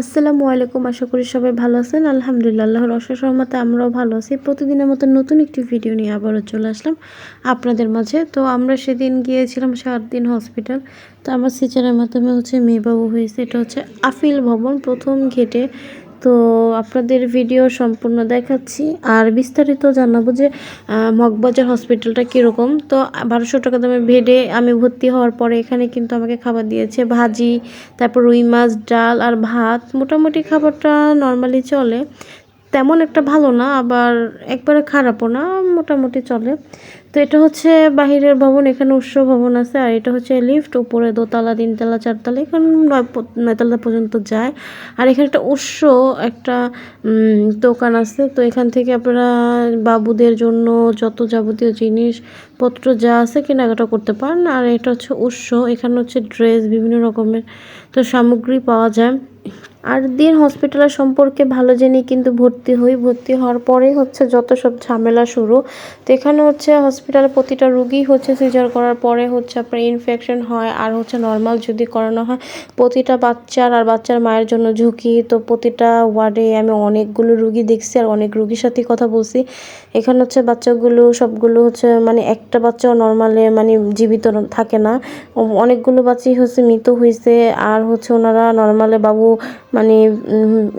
আসসালামু আলাইকুম। আশা করি সবাই ভালো আছেন। আলহামদুলিল্লাহ, আল্লাহর অশেষ রহমতে আমরাও ভালো আছি। প্রতিদিনের মতো নতুন একটি ভিডিও নিয়ে আবারও চলে আসলাম আপনাদের মাঝে। তো আমরা সেদিন গিয়েছিলাম 7 দিন হসপিটাল। তো আমার সিজারের মাধ্যমে মেয়েবাবু হয়েছে। এটা আফিল ভবন প্রথম গেটে। তো আপনাদের ভিডিও সম্পূর্ণ দেখাচ্ছি আর বিস্তারিত জানাবো যে মগবাজার হসপিটালটা কীরকম। তো 1200 টাকা দামের বেডে আমি ভর্তি হওয়ার পরে এখানে কিন্তু আমাকে খাবার দিয়েছে ভাজি, তারপর রুই মাছ, ডাল আর ভাত। মোটামুটি খাবারটা নর্মালি চলে, তেমন একটা ভালো না, আবার একবারে খারাপও না, মোটামুটি চলে। তো এটা বাহিরের ভবন, এখানে উৎস ভবন আছে, আর এটা লিফট, উপরে দোতলা, তিনতলা, চারতলা, এখানে 9তলা পর্যন্ত যায়। আর এখানে একটা দোকান আছে। তো এখান থেকে আপনারা বাবুদের জন্য যত যাবতীয় জিনিসপত্র যা আছে কেনাকাটা করতে পারেন। আর এটা উৎস, এখানে ড্রেস, বিভিন্ন রকমের তো সামগ্রী পাওয়া যায়। আর দিন হসপিটালের সম্পর্কে ভালো জেনে কিন্তু ভর্তি হই। ভর্তি হওয়ার পরেই যত সব ঝামেলা শুরু। তো এখানে হসপিটালে প্রতিটা রুগী সিজার করার পরে আপনার ইনফেকশন হয়, আর নর্মাল যদি করানো হয় প্রতিটা বাচ্চার আর বাচ্চার মায়ের জন্য ঝুঁকি। তো প্রতিটা ওয়ার্ডে আমি অনেকগুলো রুগী দেখছি আর অনেক রুগীর সাথে কথা বলছি। এখানে বাচ্চাগুলো সবগুলো মানে একটা বাচ্চাও নর্মালে মানে জীবিত থাকে না, অনেকগুলো বাচ্চাই মৃত হয়েছে। আর ওনারা নর্মালে বাবু মানে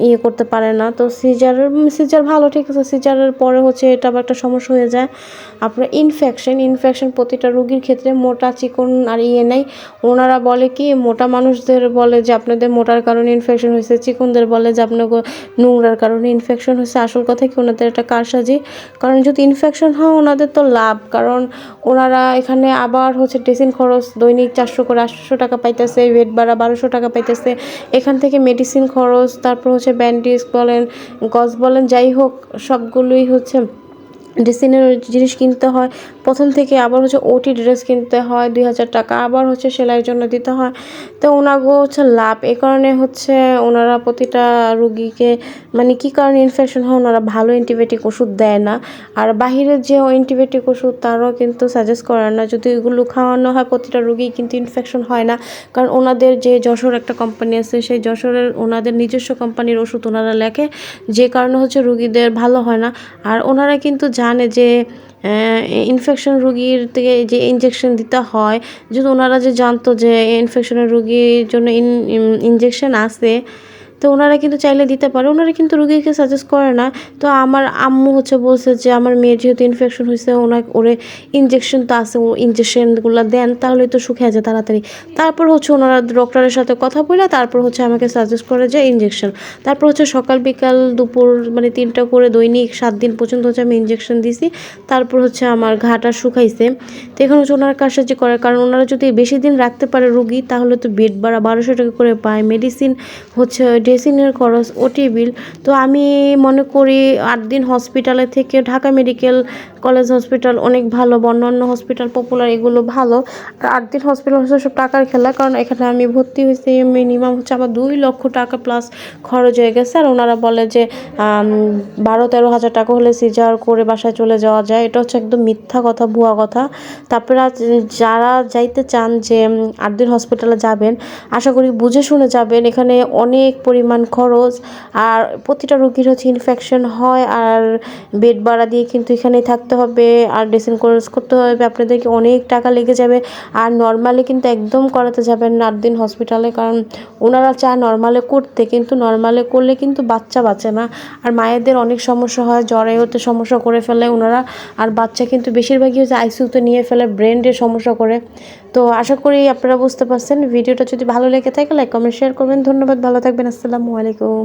ইয়ে করতে পারে না। তো সিজার ভালো, ঠিক আছে। সিজারের পরে এটা আবার একটা সমস্যা হয়ে যায় আপনার ইনফেকশন প্রতিটা রুগীর ক্ষেত্রে। মোটা চিকন আর নেই। ওনারা বলে কি, মোটা মানুষদের বলে যে আপনাদের মোটার কারণে ইনফেকশন হয়েছে, চিকনদের বলে যে আপনাকে নোংরার কারণে ইনফেকশন হয়েছে। আসল কথা কি, ওনাদের একটা কারসাজি। কারণ যদি ইনফেকশন হয় ওনাদের তো লাভ, কারণ ওনারা এখানে আবার ড্রেসিং খরচ দৈনিক 400 করে 800 টাকা পাইতেছে, বেড ভাড়া 1200 টাকা পাইতেছে। এখান থেকে মেডিসিন খরচ, তারপর ব্যান্ডেজ বলেন, গজ বলেন, যাই হোক সবগুলোই ড্রেসিংয়ের জিনিস কিনতে হয় প্রথম থেকে। আবার ওটি ড্রেস কিনতে হয় 2000 টাকা, আবার সেলাইয়ের জন্য দিতে হয়। তো ওনাগো লাভ। এ কারণে ওনারা প্রতিটা রুগীকে মানে কী কারণে ইনফেকশন হয় ওনারা ভালো অ্যান্টিবায়োটিক ওষুধ দেয় না। আর বাহিরের যে অ্যান্টিবায়োটিক ওষুধ তারও কিন্তু সাজেস্ট করেন না। যদি ওইগুলো খাওয়ানো হয় প্রতিটা রুগী কিন্তু ইনফেকশন হয় না। কারণ ওনাদের যে যশোর একটা কোম্পানি আছে, সেই যশোরের ওনাদের নিজস্ব কোম্পানির ওষুধ ওনারা লেখে, যে কারণে রুগীদের ভালো হয় না। আর ওনারা কিন্তু জানে যে ইনফেকশন রুগীর থেকে যে ইনজেকশন দিতে হয়, যদি ওনারা যে জানতো যে ইনফেকশনের রুগীর জন্য ইনজেকশন আছে, তো ওনারা কিন্তু চাইলে দিতে পারে। ওনারা কিন্তু রুগীকে সাজেস্ট করে না। তো আমার আম্মু বলছে যে আমার মেয়ের যেহেতু ইনফেকশন হয়েছে, ওরে ইনজেকশন তো আছে, ও ইনজেকশনগুলো দেন, তাহলে তো শুকিয়ে যায় তাড়াতাড়ি। তারপর ওনারা ডক্টরের সাথে কথা বলে তারপর আমাকে সাজেস্ট করে যে ইনজেকশন। তারপর সকাল বিকাল দুপুর মানে 3টা করে দৈনিক 7 দিন পর্যন্ত আমি ইনজেকশন দিছি। তারপর আমার ঘাটা শুকাইছে। তো এখন ওনার কারসাজি করে, কারণ ওনারা যদি বেশি দিন রাখতে পারে রুগী, তাহলে তো বেড ভাড়া 1200 টাকা করে পায়, মেডিসিন ড্রেসিংয়ের খরচ, ওটি বিল। তো আমি মনে করি 8 দিন হসপিটালে থেকে ঢাকা মেডিকেল কলেজ হসপিটাল অনেক ভালো, অন্যান্য হসপিটাল পপুলার এগুলো ভালো। আর 8 দিন হসপিটাল সব টাকার খেলা, কারণ এখানে আমি ভর্তি হয়েছি মিনিমাম আমার 2 লক্ষ টাকা প্লাস খরচ হয়ে গেছে। আর ওনারা বলে যে 12-13 হাজার টাকা হলে সিজার করে বাসায় চলে যাওয়া যায়। এটা একদম মিথ্যা কথা, ভুয়া কথা। তারপরে যারা যাইতে চান যে 8 দিন হসপিটালে যাবেন, আশা করি বুঝে শুনে যাবেন। এখানে অনেক পরিমাণ খরচ, আর প্রতিটা রোগীর ইনফেকশন হয়, আর বেড ভাড়া দিয়ে কিন্তু এখানেই থাকতে হবে, আর ড্রেসিং কোর্স করতে হবে, আপনাদেরকে অনেক টাকা লেগে যাবে। আর নর্মালি কিন্তু একদম করাতে যাবেন না 8 দিন হসপিটালে, কারণ ওনারা চায় নর্মালে করতে, কিন্তু নর্মালে করলে কিন্তু বাচ্চা বাঁচে না। আর মায়েদের অনেক সমস্যা হয়, জ্বরে হতে সমস্যা করে ফেলে ওনারা। আর বাচ্চা কিন্তু বেশিরভাগই আইসিইউতে নিয়ে ফেলে, ব্রেনের সমস্যা করে। তো আশা করি আপনারা বুঝতে পারছেন। ভিডিওটা যদি ভালো লেগে থাকে লাইক কমেন্ট শেয়ার করবেন। ধন্যবাদ, ভালো থাকবেন। আসসালামু আলাইকুম।